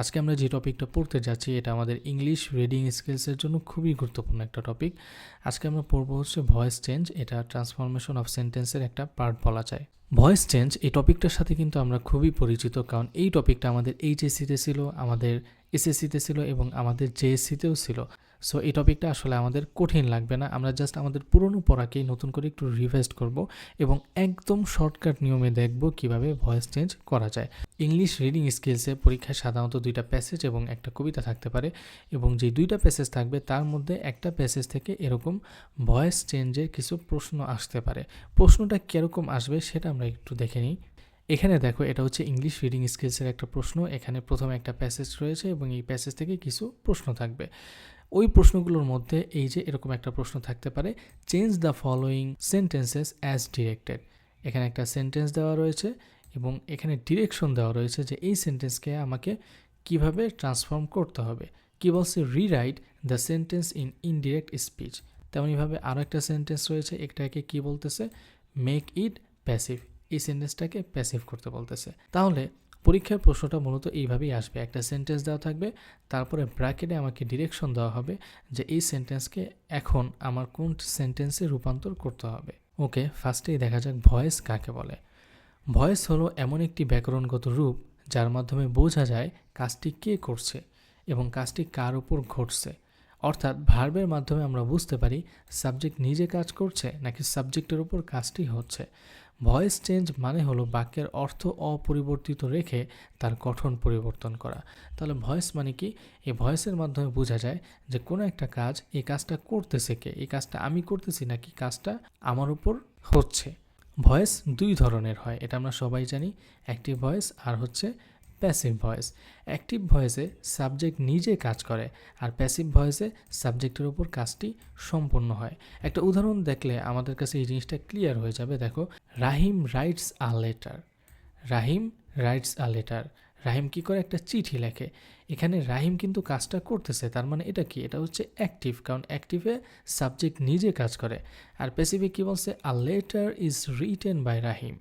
আজকে আমরা যে টপিকটা পড়তে যাচ্ছি এটা আমাদের ইংলিশ রিডিং স্কিলসের জন্য খুবই গুরুত্বপূর্ণ একটা টপিক। আজকে আমরা পড়বো হচ্ছে ভয়েস চেঞ্জ। এটা ট্রান্সফরমেশন অফ সেন্টেন্সের একটা পার্ট বলা যায়। ভয়েস চেঞ্জ এই টপিকটার সাথে কিন্তু আমরা খুবই পরিচিত, কারণ এই টপিকটা আমাদের এইচএসসিতে ছিল, আমাদের এসএসসিতে ছিল এবং আমাদের জেএসসিতেও ছিল। সো এই টপিকটা আসলে আমাদের কঠিন লাগবে না, আমরা জাস্ট আমাদের পুরনো পড়াকেই নতুন করে একটু রিভাইজ করব এবং একদম শর্টকাট নিয়মে দেখব কিভাবে ভয়েস চেঞ্জ করা যায়। ইংলিশ রিডিং স্কিলসে পরীক্ষায় সাধারণত 2টা প্যাসেজ এবং একটা কবিতা থাকতে পারে, এবং যে 2টা প্যাসেজ থাকবে তার মধ্যে একটা প্যাসেজ থেকে এরকম ভয়েস চেঞ্জের কিছু প্রশ্ন আসতে পারে। প্রশ্নটা কীরকম আসবে সেটা আমরা একটু দেখে নিই। এখানে দেখো, এটা হচ্ছে ইংলিশ রিডিং স্কিলসের একটা প্রশ্ন। এখানে প্রথমে একটা প্যাসেজ রয়েছে এবং এই প্যাসেজ থেকে কিছু প্রশ্ন থাকবে। ওই প্রশ্নগুলোর মধ্যে এই যে এরকম একটা প্রশ্ন থাকতে পারে, change the following sentences as directed. এখানে একটা সেন্টেন্স দেওয়া রয়েছে এবং এখানে ডিরেকশন দেওয়া রয়েছে যে এই সেন্টেন্সকে আমাকে কিভাবে ট্রান্সফর্ম করতে হবে। কি বলছে, rewrite the sentence in indirect speech. তেমনইভাবে আরও একটা সেন্টেন্স রয়েছে, এটাকে কি বলতেছে, মেক ইট প্যাসিভ। এই সেন্টেন্সটাকে প্যাসিভ করতে বলতেছে। তাহলে পরীক্ষার প্রশ্নটা মূলত এইভাবেই আসবে, একটা সেন্টেন্স দেওয়া থাকবে, তারপরে ব্র্যাকেটে আমাকে ডিরেকশন দেওয়া হবে যে এই সেন্টেন্সকে এখন আমার কোন সেন্টেন্সে রূপান্তর করতে হবে। ওকে, ফার্স্টেই দেখা যাক ভয়েস কাকে বলে। ভয়েস হলো এমন একটি ব্যাকরণগত রূপ যার মাধ্যমে বোঝা যায় কাজটি কে করছে এবং কাজটি কার উপর ঘটছে। অর্থাৎ ভার্বের মাধ্যমে আমরা বুঝতে পারি সাবজেক্ট নিজে কাজ করছে নাকি সাবজেক্টের উপর কাজটি হচ্ছে। ভয়েস চেঞ্জ মানে হলো বাক্যের অর্থ অপরিবর্তিত রেখে তার গঠন পরিবর্তন করা। তাহলে ভয়েস মানে কি, এই ভয়েসের মাধ্যমে বোঝা যায় যে কোনো একটা কাজ, এই কাজটা করতেছে কে, এই কাজটা আমি করতেছি নাকি কাজটা আমার উপর হচ্ছে। ভয়েস 2 ধরনের হয়, এটা আমরা সবাই জানি, অ্যাক্টিভ ভয়েস আর হচ্ছে প্যাসিভ ভয়েস। অ্যাক্টিভ ভয়েসে সাবজেক্ট নিজে কাজ করে আর প্যাসিভ ভয়েসে সাবজেক্টের উপর কাজটি সম্পন্ন হয়। একটা উদাহরণ দেখলে আমাদের কাছে এই জিনিসটা ক্লিয়ার হয়ে যাবে। দেখো, Rahim writes a letter. Rahim writes a letter. Rahim কি করে, একটা চিঠি লেখে। এখানে রাহিম কিন্তু কাজটা করতেছে, তার মানে এটা কি, এটা হচ্ছে অ্যাক্টিভ, কারণ অ্যাক্টিভে সাবজেক্ট নিজে কাজ করে। আর প্যাসিভে কি বলছে, a letter is written by Rahim.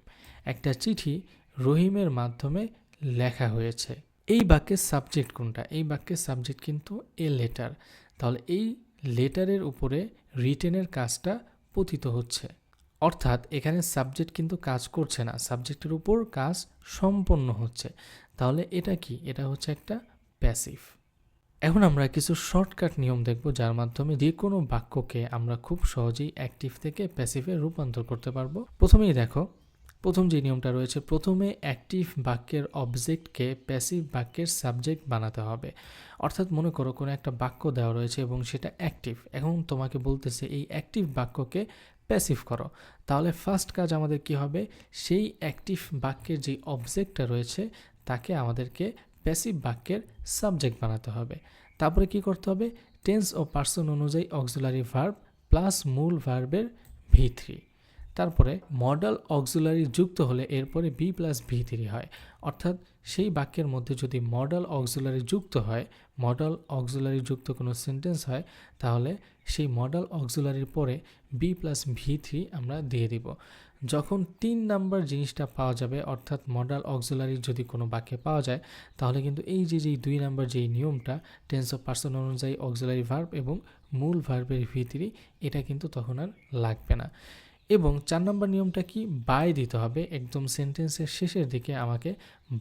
একটা চিঠি রহিমের মাধ্যমে লেখা হয়েছে। এই বাক্যের সাবজেক্ট কোনটা, এই বাক্যের সাবজেক্ট কিন্তু এ লেটার। তাহলে এই লেটারের উপরে রিটেনের কাজটা পতিত হচ্ছে, অর্থাৎ এখানে সাবজেক্ট কিন্তু কাজ করছে না, সাবজেক্টের উপর কাজ সম্পন্ন হচ্ছে। তাহলে এটা কি, এটা হচ্ছে একটা প্যাসিভ। এখন আমরা কিছু শর্টকাট নিয়ম দেখব যার মাধ্যমে যে কোনো বাক্যকে আমরা খুব সহজেই অ্যাক্টিভ থেকে প্যাসিভে রূপান্তর করতে পারবো। প্রথমেই দেখো, প্রথম যে নিয়মটা রয়েছে, প্রথমে অ্যাক্টিভ বাক্যের অবজেক্টকে প্যাসিভ বাক্যের সাবজেক্ট বানাতে হবে। অর্থাৎ মনে করো কোনো একটা বাক্য দেওয়া রয়েছে এবং সেটা অ্যাক্টিভ, এখন তোমাকে বলতেছে এই অ্যাক্টিভ বাক্যকে প্যাসিভ করো। তাহলে ফার্স্ট কাজ আমাদের কি হবে, সেই অ্যাক্টিভ বাক্যের যে অবজেক্টটা রয়েছে তাকে আমাদেরকে প্যাসিভ বাক্যের সাবজেক্ট বানাতে হবে। তারপরে কি করতে হবে, টেন্স ও পার্সন অনুযায়ী অক্সিলারি ভার্ব প্লাস মূল ভার্বের V3। তারপরে মডাল অক্সিলারি যুক্ত হলে এরপরে বি প্লাস V3 হয়। অর্থাৎ সেই বাক্যের মধ্যে যদি মডাল অক্সিলারি যুক্ত হয়, মডাল অক্সিলারি যুক্ত কোনো সেন্টেন্স হয়, তাহলে সেই মডাল অক্সিলারির পরে বি প্লাস V3 আমরা দিয়ে দিব। যখন 3 নাম্বার জিনিসটা পাওয়া যাবে, অর্থাৎ মডাল অক্সিলারি যদি কোনো বাক্যে পাওয়া যায়, তাহলে কিন্তু এই যে 2 নাম্বার যেই নিয়মটা, টেন্স অফ পার্সন অনুযায়ী অক্সিলারি ভার্ব এবং মূল ভার্বের V3, এটা কিন্তু তখন আর লাগবে না। এবং 4 নম্বর নিয়মটা কি, বাই দিতে হবে। একদম সেন্টেন্সের শেষের দিকে আমাকে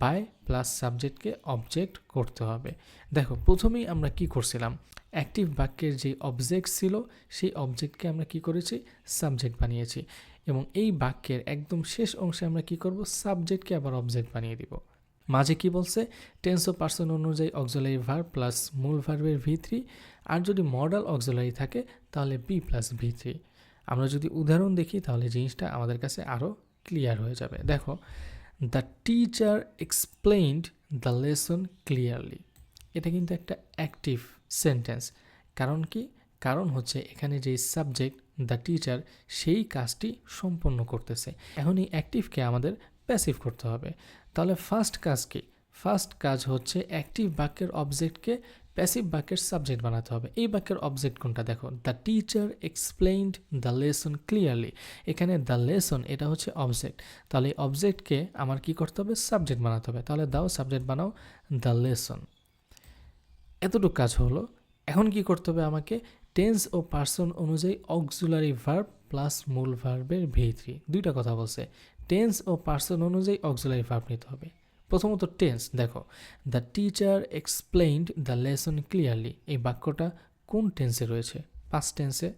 বাই প্লাস সাবজেক্টকে অবজেক্ট করতে হবে। দেখো, প্রথমেই আমরা কি করছিলাম, অ্যাক্টিভ বাক্যের যে অবজেক্ট ছিল সেই অবজেক্টকে আমরা কি করেছি, সাবজেক্ট বানিয়েছি, এবং এই বাক্যের একদম শেষ অংশে আমরা কি করব, সাবজেক্টকে আবার অবজেক্ট বানিয়ে দিব। মাঝে কি বলছে, টেন্স ও পার্সন অনুযায়ী অক্সিলারি ভার্ব প্লাস মূল ভার্বের V3, আর যদি মডাল অক্সিলারি থাকে তাহলে বি প্লাস V3। আমরা যদি উদাহরণ দেখি তাহলে জিনিসটা আমাদের কাছে আরও ক্লিয়ার হয়ে যাবে। দেখো, the teacher explained the lesson clearly. এটা কিন্তু একটা অ্যাক্টিভ সেন্টেন্স। কারণ কি, কারণ হচ্ছে এখানে যে সাবজেক্ট দ্য টিচার সেই কাজটি সম্পন্ন করতেছে। এখন এই অ্যাক্টিভকে আমাদের প্যাসিভ করতে হবে। তাহলে ফার্স্ট কাজ কি, ফার্স্ট কাজ হচ্ছে অ্যাক্টিভ বাক্যের অবজেক্টকে প্যাসিভ বাক্যের সাবজেক্ট বানাতে হবে। এই বাক্যের অবজেক্ট কোনটা, দেখো, the teacher explained the lesson clearly. এখানে দ্য লেসন এটা হচ্ছে অবজেক্ট, তাহলে এই অবজেক্টকে আমার কি করতে হবে, সাবজেক্ট বানাতে হবে। তাহলে দাও সাবজেক্ট বানাও দ্য লেসন। এতটুকু কাজ হলো। এখন কি করতে হবে আমাকে? টেন্স ও পার্সন অনুযায়ী অক্সিলারি ভার্ব প্লাস মূল ভার্বের V3। দুইটা কথা বলছে, টেন্স ও পার্সন অনুযায়ী অক্সিলারি ভার্ব নিতে হবে। প্রথমত টেন্স দেখো, the teacher explained the lesson clearly. এই বাক্যটা কোন টেন্সে রয়েছে? পাস্ট টেন্সে।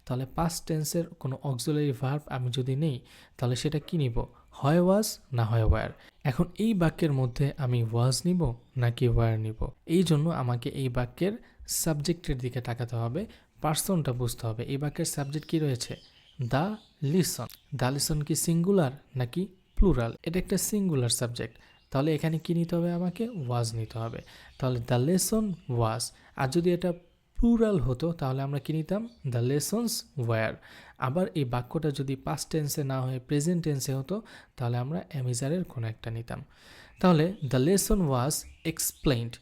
তাহলে পাস্ট টেন্সের কোনো অক্সিলারি ভার্ব আমি যদি নেই, তাহলে সেটা কি নিব? হয় ওয়াজ না হয় ওয়্যার। এখন এই বাক্যের মধ্যে আমি ওয়াজ নিব নাকি ওয়্যার নিব? এই জন্য আমাকে এই বাক্যের সাবজেক্টের দিকে তাকাতে হবে, পার্সনটা বুঝতে হবে। এই বাক্যের সাবজেক্ট কি রয়েছে? The lesson. দ্য লিসন কি সিঙ্গুলার নাকি প্লুরাল? এটা একটা সিঙ্গুলার সাবজেক্ট, তাহলে এখানে কি নিতে হবে? আমাকে ওয়াজ নিতে হবে। তাহলে দ্য লেসন ওয়াজ। আর যদি এটা প্লুরাল হতো তাহলে আমরা কি নিতাম? The lessons were. আবার এই বাক্যটা যদি পাস্ট টেন্সে না হয়ে প্রেজেন্ট টেন্সে হতো তাহলে আমরা অ্যামিজারের কোনো একটা নিতাম। তাহলে the lesson was explained,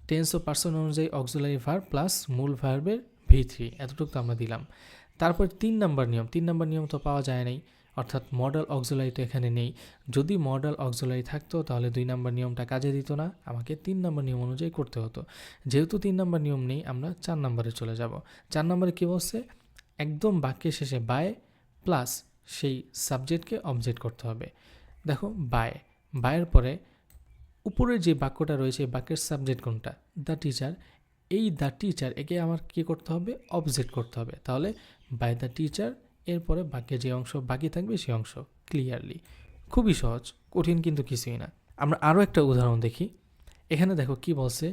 tense ও পার্সন অনুযায়ী অক্সিলারি ভার্ব প্লাস মূল ভার্বের V3, এতটুকু তো আমরা দিলাম। তারপর 3 নম্বর নিয়ম। 3 নম্বর নিয়ম তো পাওয়া যায় নাই, অর্থাৎ মডেল অক্সিলারি তো এখানে নেই। যদি মডেল অক্সিলারি থাকতো তাহলে 2 নম্বর নিয়মটা কাজে দিত না, আমাকে 3 নম্বর নিয়ম অনুযায়ী করতে হতো। যেহেতু 3 নম্বর নিয়ম নেই, আমরা 4 নম্বরে চলে যাব। 4 নম্বরে কী বলছে? একদম বাক্যের শেষে বাই প্লাস সেই সাবজেক্টকে অবজেক্ট করতে হবে। দেখো বাই, বায়ের পরে উপরের যে বাক্যটা রয়েছে এই বাক্যের সাবজেক্ট কোনটা? The teacher. এই দ্য টিচার একে আমার কি করতে হবে? অবজেক্ট করতে হবে। তাহলে বাই দ্য টিচার, এরপরে বাক্যে যে অংশ বাকি থাকবে সেই অংশ ক্লিয়ারলি। খুবই সহজ, কঠিন কিন্তু কিছুই না। আমরা আরও একটা উদাহরণ দেখি। এখানে দেখো কি বলছে?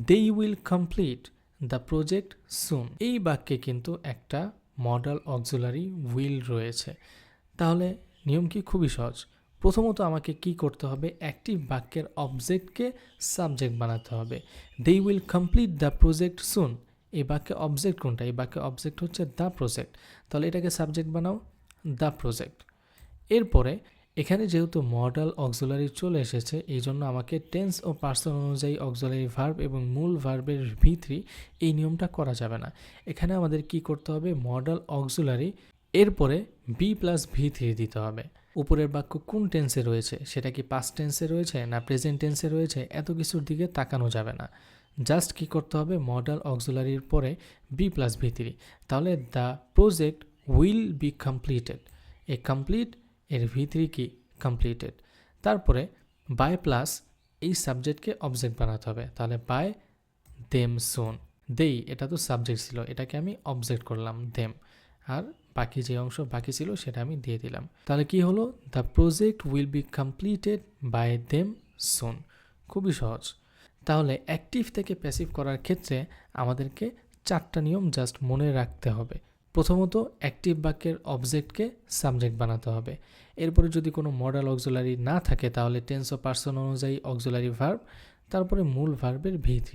They will complete the project soon. এই বাক্যে কিন্তু একটা মডেল অক্সিলারি উইল রয়েছে। তাহলে নিয়ম কি? খুবই সহজ। প্রথমত আমাকে কি করতে হবে? অ্যাক্টিভ বাক্যের অবজেক্টকে সাবজেক্ট বানাতে হবে। They will complete the project soon, এই বাক্যে অবজেক্ট কোনটা? এই বাক্যে অবজেক্ট হচ্ছে দ্য প্রজেক্ট, তাহলে এটাকে সাবজেক্ট বানাও দ্য প্রজেক্ট। এরপরে এখানে যেহেতু মডেল অক্সিলারি চলে এসেছে, এই জন্য আমাকে টেন্স ও পার্সন অনুযায়ী অক্সিলারি ভার্ব এবং মূল ভার্বের V3 এই নিয়মটা করা যাবে না। এখানে আমাদের কি করতে হবে? মডেল অক্সিলারি, এরপরে বি প্লাস V3 দিতে হবে। উপরের বাক্য কোন টেন্সে রয়েছে? সেটা কি পাস্ট টেন্সে রয়েছে না প্রেজেন্ট টেন্সে রয়েছে? এত কিছুর দিকে তাকানো যাবে না। জাস্ট কি করতে হবে? মডেল অক্সিলারির পরে বি প্লাস V3। তাহলে the project will be completed, এ কমপ্লিট এর V3 কি? কমপ্লিটেড। তারপরে বাই প্লাস এই সাবজেক্টকে অবজেক্ট বানাতে হবে। তাহলে বাই দেম সুন। দেই এটা তো সাবজেক্ট ছিল, এটাকে আমি অবজেক্ট করলাম দেম, আর বাকি যে অংশ বাকি ছিল সেটা আমি দিয়ে দিলাম। তাহলে কি হলো? The project will be completed by them soon. খুবই সহজ। তাহলে অ্যাক্টিভ থেকে প্যাসিভ করার ক্ষেত্রে আমাদেরকে 4টা নিয়ম জাস্ট মনে রাখতে হবে। প্রথমত অ্যাক্টিভ বাক্যের অবজেক্টকে সাবজেক্ট বানাতে হবে। এরপরে যদি কোনো মডেল অক্সিলারি না থাকে তাহলে টেন্স ও পার্সন অনুযায়ী অক্সিলারি ভার্ব, তারপরে মূল ভার্বের V3।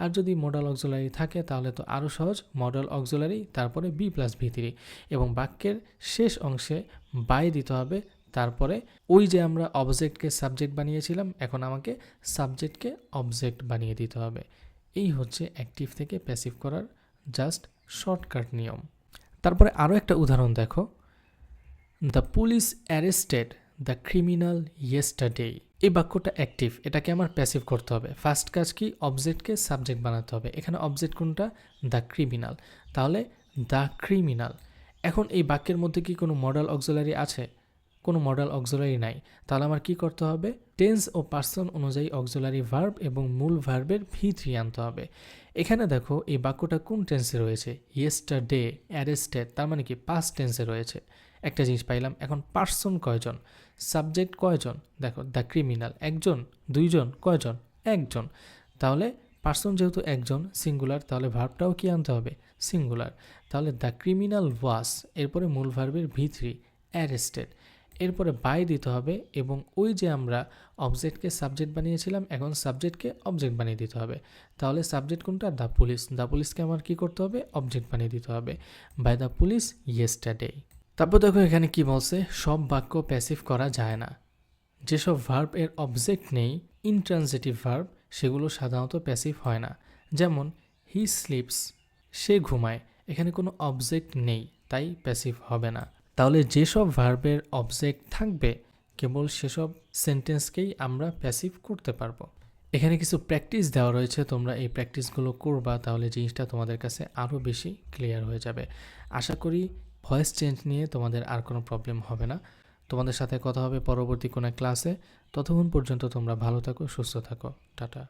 আর যদি মডেল অক্সিলারি থাকে তাহলে তো আরও সহজ, মডেল অক্সিলারি তারপরে বি প্লাস V3, এবং বাক্যের শেষ অংশে বাই দিতে হবে। তারপরে ওই যে আমরা অবজেক্টকে সাবজেক্ট বানিয়েছিলাম, এখন আমাকে সাবজেক্টকে অবজেক্ট বানিয়ে দিতে হবে। এই হচ্ছে অ্যাক্টিভ থেকে প্যাসিভ করার জাস্ট শর্টকাট নিয়ম। তারপরে আরও একটা উদাহরণ দেখো। The police arrested the criminal yesterday. এই বাক্যটা অ্যাক্টিভ, এটাকে আমার প্যাসিভ করতে হবে। ফার্স্ট কাজ কি? অবজেক্টকে সাবজেক্ট বানাতে হবে। এখানে অবজেক্ট কোনটা? The criminal. তাহলে দ্য ক্রিমিনাল। এখন এই বাক্যের মধ্যে কি কোনো মডেল অক্সিলারি আছে? কোনো মডেল অক্সিলারি নাই। তাহলে আমার কি করতে হবে? টেন্স ও পার্সন অনুযায়ী অক্সিলারি ভার্ব এবং মূল ভার্বের V3 আনতে হবে। এখানে দেখো এই বাক্যটা কোন টেন্সে রয়েছে? ইয়েস্টারডে অ্যারেস্টেড, তার মানে কি পাস্ট টেন্সে রয়েছে। একটা জিনিস পাইলাম। এখন পার্সন কয়জন? সাবজেক্ট কয়জন? দেখো দ্য ক্রিমিনাল, একজন, দুইজন, কয়জন? একজন। তাহলে পার্সন যেহেতু একজন সিঙ্গুলার, তাহলে ভার্বটাও কি আনতে হবে? সিঙ্গুলার। তাহলে দ্য ক্রিমিনাল ওয়াজ, এরপরে মূল ভার্বের V3 অ্যারেস্টেড, এরপরে বাই দিতে হবে, এবং ওই যে আমরা অবজেক্টকে সাবজেক্ট বানিয়েছিলাম এখন সাবজেক্টকে অবজেক্ট বানিয়ে দিতে হবে। তাহলে সাবজেক্ট কোনটা? The police. দ্য পুলিশকে আমার কি করতে হবে? অবজেক্ট বানিয়ে দিতে হবে বাই দ্য পুলিশ ইয়েস্টারডে। তারপর দেখো এখানে কি বলছে? সব বাক্য প্যাসিভ করা যায় না। যেসব ভার্ব এর অবজেক্ট নেই, ইনট্রানজিটিভ ভার্ব, সেগুলো সাধারণত প্যাসিভ হয় না। যেমন হি স্লিপস, সে ঘুমায়, এখানে কোনো অবজেক্ট নেই তাই প্যাসিভ হবে না। তাহলে যেসব ভার্বের অবজেক্ট থাকবে কেবল সেসব সেন্টেন্সকেই আমরা প্যাসিভ করতে পারবো। এখানে কিছু প্র্যাকটিস দেওয়া রয়েছে, তোমরা এই প্র্যাকটিসগুলো করবা, তাহলে জিনিসটা তোমাদের কাছে আরও বেশি ক্লিয়ার হয়ে যাবে। আশা করি ভয়েস চেঞ্জ নিয়ে তোমাদের আর কোনো প্রবলেম হবে না। তোমাদের সাথে কথা হবে পরবর্তী কোনো ক্লাসে। ততক্ষণ পর্যন্ত তোমরা ভালো থাকো, সুস্থ থাকো। টাটা।